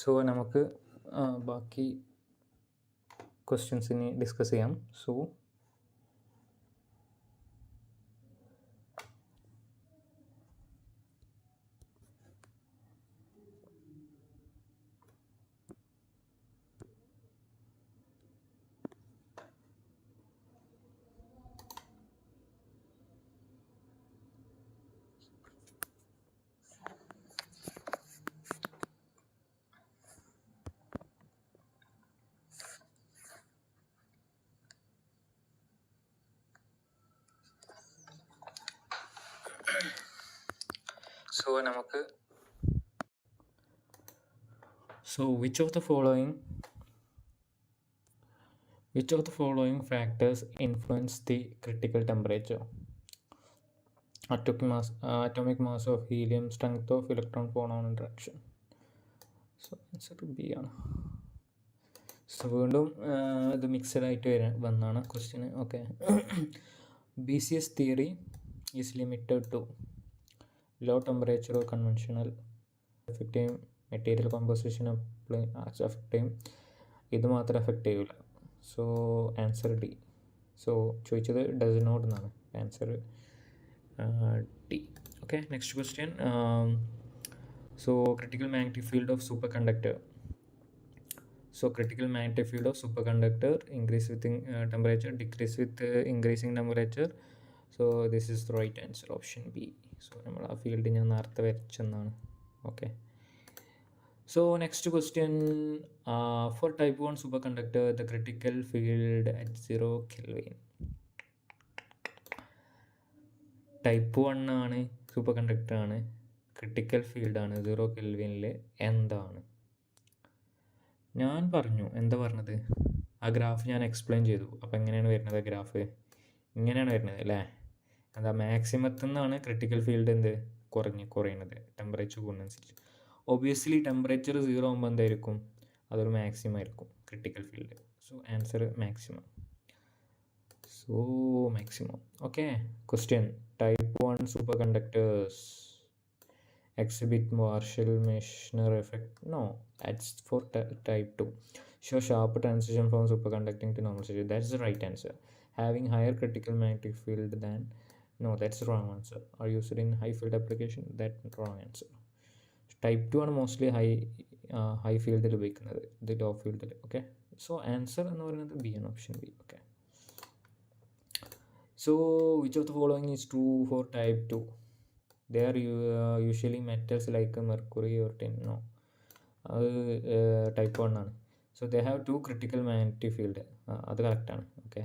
So നമുക്ക് ബാക്കി questions ഇനി ഡിസ്കസ് ചെയ്യാം. സോ നമുക്ക് which of the following factors influence the critical temperature? Atomic mass of helium, strength of electron-proton interaction. So answer B ആണ്. So വീണ്ടും ഇത് mixed ആയിട്ട് വന്നാണ് question. Okay. BCS theory is limited to low temperature or conventional effect ചെയ്യും, material composition effect ചെയ്യും, ഇത് മാത്രം effect ചെയ്യൂല. So answer D. സോ ചോദിച്ചത് ഡസ് നോട്ട് എന്നാണ്. Answer D. Okay. Next question. So critical magnetic field of superconductor. So critical magnetic field of superconductor increase with temperature, decrease with increasing temperature. So this is the right answer, option B. So നമ്മൾ ആ field ഞാൻ നേരത്തെ വരച്ചെന്നാണ്. Okay. So next question. For type 1 superconductor, the critical field at 0 Kelvin. Type 1 ആണ്, super conductor ആണ്, critical ഫീൽഡാണ് 0 കെൽവിനിൽ. എന്താണ്? ഞാൻ പറഞ്ഞു. എന്താ പറഞ്ഞത്? ആ ഗ്രാഫ് ഞാൻ എക്സ്പ്ലെയിൻ ചെയ്തു. അപ്പോൾ എങ്ങനെയാണ് വരുന്നത് ഗ്രാഫ്? ഇങ്ങനെയാണ് വരുന്നത് അല്ലേ? എന്താ, മാക്സിമത്തിൽ നിന്നാണ് ക്രിട്ടിക്കൽ ഫീൽഡ് കുറയുന്നത് ടെമ്പറേച്ചർ കൂടുന്നതനുസരിച്ച്. ഒബിയസ്ലി ടെമ്പറേച്ചർ 0 ആകുമ്പോൾ എന്തായിരിക്കും? അതൊരു മാക്സിമം ആയിരിക്കും critical field. So answer maximum. So maximum. Okay. Question. Type 1 super conductors exhibit Marshall-Meissner effect. No, that's for type 2. Show sharp transition from superconducting to normal state. That's the right answer. Having higher critical magnetic field than... No, that's the wrong answer. Are used in high field application? That's wrong answer. Type 2 ആണ് mostly high ഫീൽഡിൽ ഉപയോഗിക്കുന്നത്, ഇത് law ഫീൽഡിൽ. Okay. So answer എന്ന് പറയുന്നത് B ആണ്, option B. Okay. So which of the following is true for type 2? They are usually metals like mercury or tin. No, അത് type 1 ആണ്. So they have 2 critical magnetic field. അത് കറക്റ്റാണ്. Okay.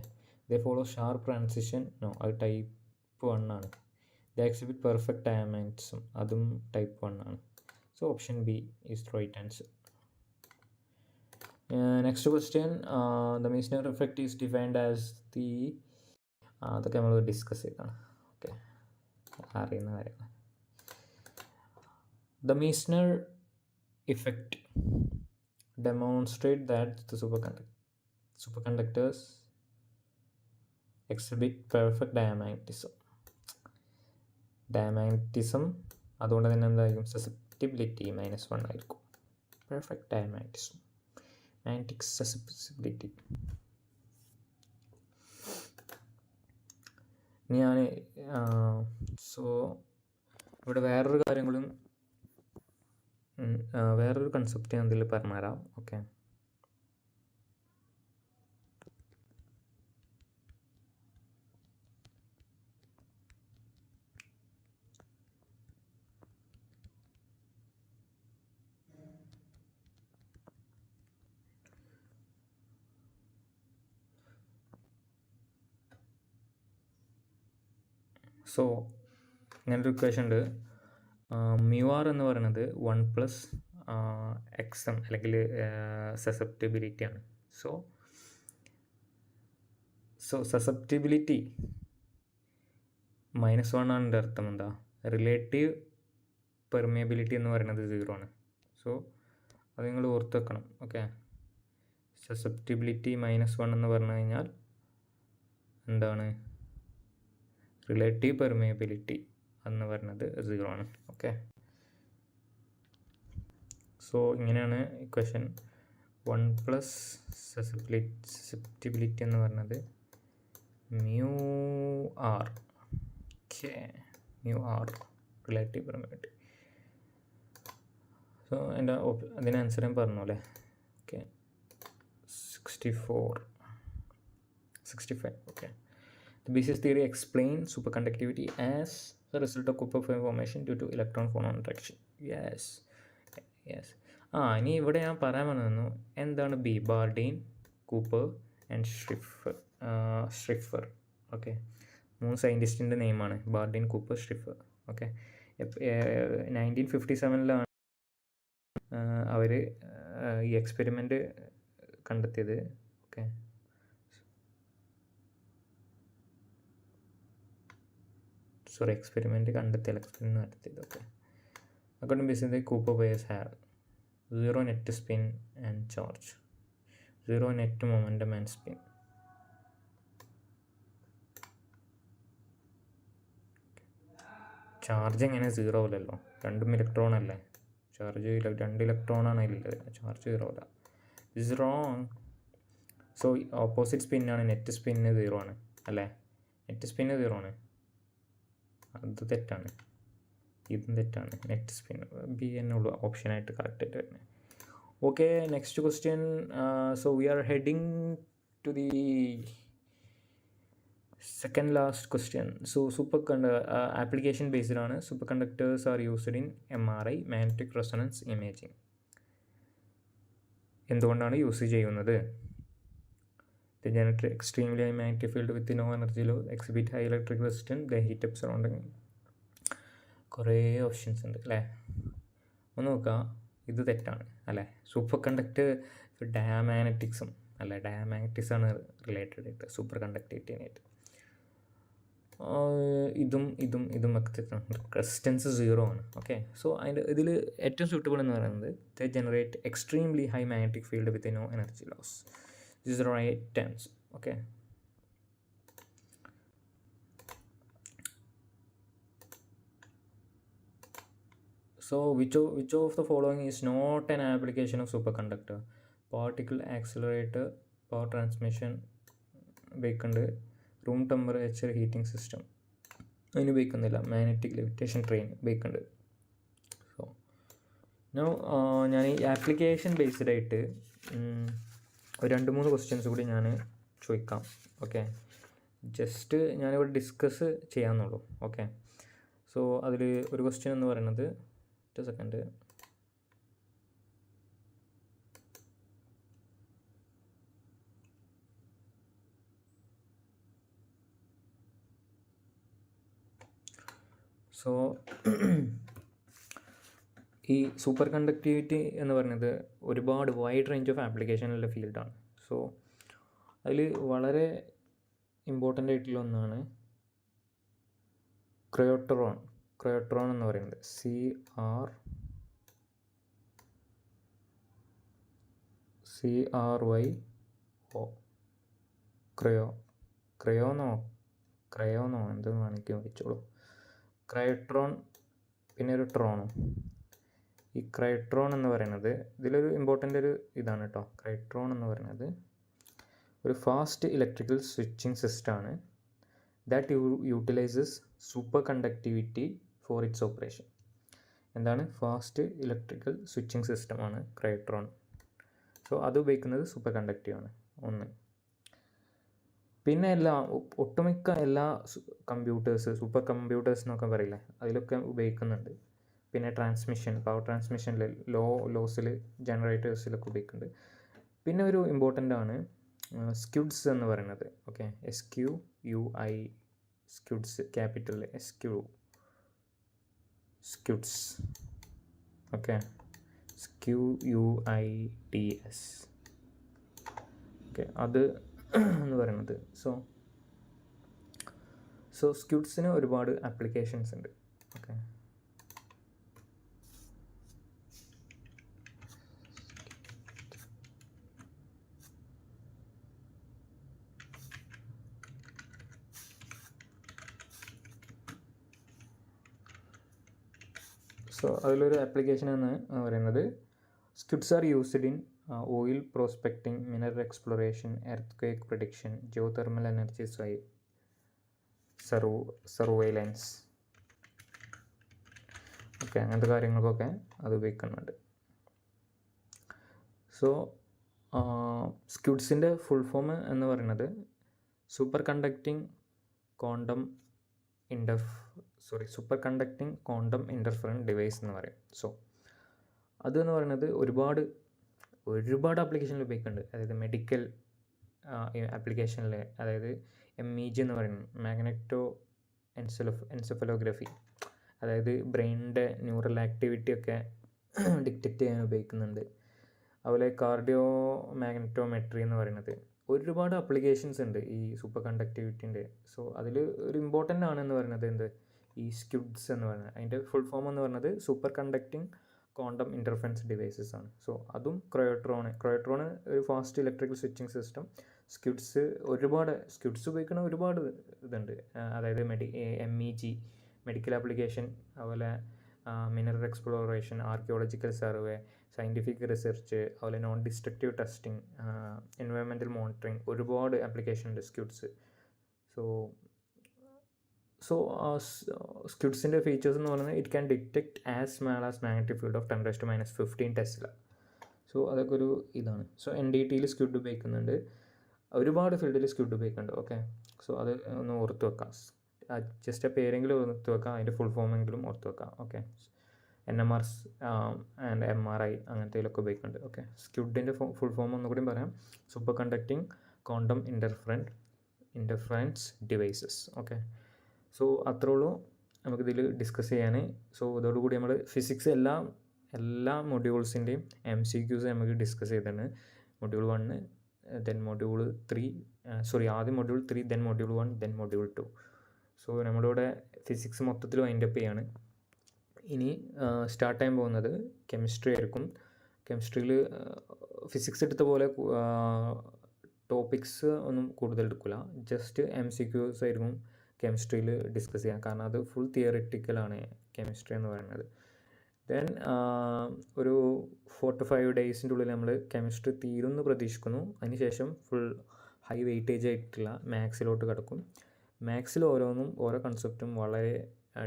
They follow sharp transition. No, അത് type 1 ആണ്. They exhibit perfect diamagnetism. അതും type 1 ആണ്. So option B is right answer. Next question. The Meissner effect is defined as the... അതൊക്കെ നമ്മൾ discuss ചെയ്താണ്. Okay, അറിയുന്ന കാര്യങ്ങൾ. The Meissner effect demonstrates that the superconductors exhibit perfect diamagnetism. അതുകൊണ്ട് തന്നെ എന്തായിരിക്കും? സസെപ്റ്റിബിലിറ്റി -1 ആയിരിക്കും. Perfect diamagnetism, magnetic susceptibility. ഞാൻ സോ ഇവിടെ വേറൊരു കൺസെപ്റ്റ് ഞാൻ ഇതിൽ പറഞ്ഞുതരാം. ഓക്കെ. സോ ഇങ്ങനൊരു ഇക്വേഷൻ ഉണ്ട്. µr എന്ന് പറയുന്നത് 1 + xm അല്ലെങ്കിൽ സസെപ്റ്റിബിലിറ്റി ആണ്. സോ സസെപ്റ്റിബിലിറ്റി -1 ആണ്. എൻ്റെ അർത്ഥം എന്താ? റിലേറ്റീവ് പെർമിയബിലിറ്റി എന്ന് പറയുന്നത് 0 ആണ്. സോ അത് നിങ്ങൾ ഓർത്ത് വെക്കണം. ഓക്കെ. സസെപ്റ്റിബിലിറ്റി -1 എന്ന് പറഞ്ഞു കഴിഞ്ഞാൽ എന്താണ്? റിലേറ്റീവ് പെർമിയബിലിറ്റി എന്ന് പറയുന്നത് 0 ആണ്. ഓക്കെ. സോ ഇങ്ങനെയാണ് ഇക്വേഷൻ. 1 പ്ലസ് സസെപ്റ്റിബിലിറ്റി എന്ന് പറഞ്ഞത് mu r. Okay, mu r relative permittivity. So അതിന് ആൻസർ ഞാൻ പറഞ്ഞു അല്ലേ. Okay, 65. Okay, the BCS theory explains superconductivity as the result of Cooper formation due to electron phonon interaction. yes. ഇനി ഇവിടെ ഞാൻ പറയാൻ വന്നു എന്താണ് Bardeen, Cooper and Schrieffer. Okay, 3 സയൻറ്റിസ്റ്റിൻ്റെ നെയിമാണ് ബാർഡീൻ, കൂപ്പർ, സ്ട്രിഫർ. ഓക്കെ, 1957 അവർ ഈ എക്സ്പെരിമെൻ്റ് കണ്ടെത്തിയത്. ഓക്കെ, എക്സ്പെരിമെൻ്റ് നടത്തിയത്. Okay, according basis Cooper pairs have 0 net spin and charge, 0 net momentum and spin. Charge എങ്ങനെ 0 അല്ലല്ലോ, 2 ഇലക്ട്രോൺ അല്ലേ ചാർജ്. 2 ഇലക്ട്രോണാണ് അതിലുള്ളത്, ചാർജ് 0 അല്ല. Is wrong. സോ ഓപ്പോസിറ്റ് സ്പിന്നാണ്, നെറ്റ് സ്പിന്ന് 0 ആണ് അല്ലേ. നെറ്റ് സ്പിന്ന് 0 ആണ്, അത് തെറ്റാണ്. ഇതും തെറ്റാണ്. നെറ്റ് സ്പിൻ ബി എന്നുള്ളൂ ഓപ്ഷനായിട്ട് കറക്റ്റായിട്ട് വരുന്നത്. Okay, next question. So we are heading to the second last question. So application based ആണ്. Superconductors are used in MRI, magnetic resonance imaging. എന്തുകൊണ്ടാണ് യൂസ് ചെയ്യുന്നത്? They generate extremely high magnetic field with no energy loss, exhibit high electric resistance, they heat up surrounding. കുറേ options ഉണ്ട് അല്ലേ. ഒന്ന് നോക്കാം, ഇത് തെറ്റാണ് അല്ലേ. സൂപ്പർ കണ്ടക്ടർ ഡയമാഗ്നറ്റിക്സും അല്ലേ, ഡയമാഗ്നറ്റിക്സാണ് റിലേറ്റഡ് ആയിട്ട് സൂപ്പർ കണ്ടക്ടിവിറ്റിനായിട്ട്. ഇതും ഒക്കെ തെറ്റാണ്. റെസിസ്റ്റൻസ് 0 ആണ്. ഓക്കെ, സോ ഇതിൽ ഏറ്റവും സ്യൂട്ടബിൾ എന്ന് പറയുന്നത് they generate extremely high magnetic field with no energy loss. This is the right answer. Okay, so which of the following is not an application of superconductor? Particle accelerator, power transmission ഉപയോഗിക്കുന്നുണ്ട്, room temperature heating system അതിന് ഉപയോഗിക്കുന്നില്ല, magnetic levitation train ഉപയോഗിക്കുന്നുണ്ട്. So ഞാൻ ഈ application based ആയിട്ട് ഒരു 2-3 questions കൂടി ഞാൻ ചോദിക്കാം. ഓക്കെ, ജസ്റ്റ് ഞാനിവിടെ ഡിസ്കസ് ചെയ്യാമെന്നുള്ളൂ. ഓക്കെ, സോ അതിൽ ഒരു ക്വസ്റ്റ്യൻ എന്ന് പറയുന്നത്, ഒരു സെക്കൻഡ്, സോ ഈ സൂപ്പർ കണ്ടക്ടിവിറ്റി എന്ന് പറയുന്നത് ഒരുപാട് വൈഡ് റേഞ്ച് ഓഫ് ആപ്ലിക്കേഷനുള്ള ഫീൽഡാണ്. സോ അതിൽ വളരെ ഇമ്പോർട്ടൻ്റ് ആയിട്ടുള്ള ഒന്നാണ് ക്രയോട്രോൺ എന്ന് പറയുന്നത്. CRYO ക്രയോന്നോ എന്തെന്ന് വേണമെങ്കിൽ വെച്ചോളൂ. ക്രയോട്രോൺ, പിന്നെ ഒരു ട്രോണും. ഈ ക്രയോട്രോൺ എന്ന് പറയുന്നത് ഇതിലൊരു ഇമ്പോർട്ടൻ്റ് ഒരു ഇതാണ് കേട്ടോ. ക്രയോട്രോൺ എന്ന് പറയുന്നത് ഒരു ഫാസ്റ്റ് ഇലക്ട്രിക്കൽ സ്വിച്ചിങ് സിസ്റ്റമാണ് that utilises superconductivity for its operation. എന്താണ്? ഫാസ്റ്റ് ഇലക്ട്രിക്കൽ സ്വിച്ചിങ് സിസ്റ്റമാണ് ക്രയോട്രോൺ. സോ അത് ഉപയോഗിക്കുന്നത് സൂപ്പർ കണ്ടക്റ്റീവാണ് ഒന്ന്. പിന്നെ ഒട്ടുമിക്ക എല്ലാ കമ്പ്യൂട്ടേഴ്സ്, സൂപ്പർ കമ്പ്യൂട്ടേഴ്സ് എന്നൊക്കെ പറയില്ലേ, അതിലൊക്കെ ഉപയോഗിക്കുന്നുണ്ട്. പിന്നെ പവർ ട്രാൻസ്മിഷനിൽ ലോസിൽ ജനറേറ്റേഴ്സിലൊക്കെ ഉപയോഗിക്കുന്നുണ്ട്. പിന്നെ ഒരു ഇമ്പോർട്ടൻ്റ് ആണ് സ്ക്യൂഡ്സ് എന്ന് പറയുന്നത്. Okay, SQUI squids, capital squids. Okay, SQUIDS. Okay, അത് എന്ന് പറയുന്നത്. സോ സ്ക്യൂഡ്സിന് ഒരുപാട് ആപ്ലിക്കേഷൻസ് ഉണ്ട്. ഓക്കെ, സോ അതിലൊരു ആപ്ലിക്കേഷൻ എന്ന് പറയുന്നത് Squids are used in oil prospecting, mineral exploration, earthquake prediction, geothermal energy surveillance. Okay, അങ്ങനത്തെ കാര്യങ്ങൾക്കൊക്കെ അത് ഉപയോഗിക്കുന്നുണ്ട്. സോ സ്ക്വിഡ്സിൻ്റെ ഫുൾ ഫോം എന്ന് പറയുന്നത് സൂപ്പർ കണ്ടക്റ്റിംഗ് ക്വാണ്ടം ഇൻ്റർഫറൻറ്റ് ഡിവൈസ് എന്ന് പറയും. സോ അതെന്ന് പറയുന്നത് ഒരുപാട് ആപ്ലിക്കേഷനിൽ ഉപയോഗിക്കുന്നുണ്ട്. അതായത് മെഡിക്കൽ ആപ്ലിക്കേഷനിൽ, അതായത് MEG എന്ന് പറയുന്നത് മാഗ്നെറ്റോ എൻസെഫലോഗ്രഫി, അതായത് ബ്രെയിനിൻ്റെ ന്യൂറൽ ആക്ടിവിറ്റിയൊക്കെ ഡിറ്റക്റ്റ് ചെയ്യാൻ ഉപയോഗിക്കുന്നുണ്ട്. അതുപോലെ കാർഡിയോ മാഗ്നറ്റോമെട്രി എന്ന് പറയുന്നത് ഒരുപാട് ആപ്ലിക്കേഷൻസ് ഉണ്ട് ഈ സൂപ്പർ കണ്ടക്ടിവിറ്റിൻ്റെ. സോ അതിൽ ഒരു ഇമ്പോർട്ടൻ്റ് ആണെന്ന് പറയുന്നത് ഈ സ്ക്വിഡ്സ് എന്ന് പറയുന്നത്. അതിൻ്റെ ഫുൾ ഫോം എന്ന് പറയുന്നത് superconducting quantum interference devices ആണ്. സോ അതും ക്രയോട്രോൺ ഒരു fast electrical switching system. Squids ഉപയോഗിക്കുന്ന ഒരുപാട് ഇതുണ്ട്. അതായത് MEG മെഡിക്കൽ ആപ്ലിക്കേഷൻ, അതുപോലെ mineral exploration, archaeological survey, scientific research, അതുപോലെ non destructive testing, environmental monitoring, ഒരുപാട് ആപ്ലിക്കേഷൻ ഉണ്ട് സ്ക്വിഡ്സ്. സോ സ്ക്വിഡ്സിൻ്റെ ഫീച്ചേഴ്സ് എന്ന് പറയുന്നത് it can detect as small as magnetic field of 10⁻⁻15 tesla. So അതൊക്കെ ഒരു ഇതാണ്. സോ NDTയിൽ സ്ക്വിഡ് ഉപയോഗിക്കുന്നുണ്ട്, ഒരുപാട് ഫീൽഡിൽ സ്ക്വിഡ് ഉപയോഗിക്കുന്നുണ്ട്. ഓക്കെ, സോ അത് ഒന്ന് ഓർത്ത് വെക്കാം. ജസ്റ്റ് ആ പേരെങ്കിലും ഓർത്ത് വെക്കാം, അതിൻ്റെ ഫുൾ ഫോമെങ്കിലും ഓർത്ത് വെക്കാം. ഓക്കെ, NMR ആൻഡ് MRI അങ്ങനത്തേലൊക്കെ ഉപയോഗിക്കുന്നുണ്ട്. ഓക്കെ, സ്ക്വിഡിൻ്റെ ഫുൾ ഫോം ഒന്നുകൂടി പറയാം, super conducting quantum interference devices. Okay, so അത്രേ ഉള്ളൂ നമുക്കിതിൽ ഡിസ്കസ് ചെയ്യാൻ. സോ ഇതോടുകൂടി നമ്മൾ ഫിസിക്സ് എല്ലാ മൊഡ്യൂൾസിൻ്റെയും MCQs നമുക്ക് ഡിസ്കസ് ചെയ്തിട്ടുണ്ട്. മൊഡ്യൂൾ 1, ദെൻ മൊഡ്യൂൾ 3, ആദ്യം module 3, then module 1, then module 2. So നമ്മളിവിടെ ഫിസിക്സ് മൊത്തത്തിൽ വൈൻഡപ്പ് ചെയ്യാണ്. ഇനി സ്റ്റാർട്ട് ചെയ്യാൻ പോകുന്നത് കെമിസ്ട്രി ആയിരിക്കും. കെമിസ്ട്രിയിൽ ഫിസിക്സ് എടുത്ത പോലെ ടോപ്പിക്സ് ഒന്നും കൂടുതൽ എടുക്കില്ല, ജസ്റ്റ് MCQs ആയിരിക്കും കെമിസ്ട്രിയിൽ ഡിസ്കസ് ചെയ്യാം. കാരണം അത് ഫുൾ തിയറിറ്റിക്കലാണ് കെമിസ്ട്രി എന്ന് പറയുന്നത്. ദെൻ ഒരു 4 to 5 ഡേയ്സിൻ്റെ ഉള്ളിൽ നമ്മൾ കെമിസ്ട്രി തീരുമെന്ന് പ്രതീക്ഷിക്കുന്നു. അതിനുശേഷം ഫുൾ ഹൈ വെയിറ്റേജ് ആയിട്ടുള്ള മാത്സിലോട്ട് കിടക്കും. മാത്സിൽ ഓരോ കൺസെപ്റ്റും വളരെ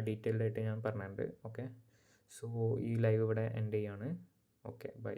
ഡീറ്റെയിൽഡ് ആയിട്ട് ഞാൻ പറഞ്ഞിട്ടുണ്ട്. ഓക്കെ, സോ ഈ ലൈവ് ഇവിടെ എൻഡ് ചെയ്യാണ്. Okay, by.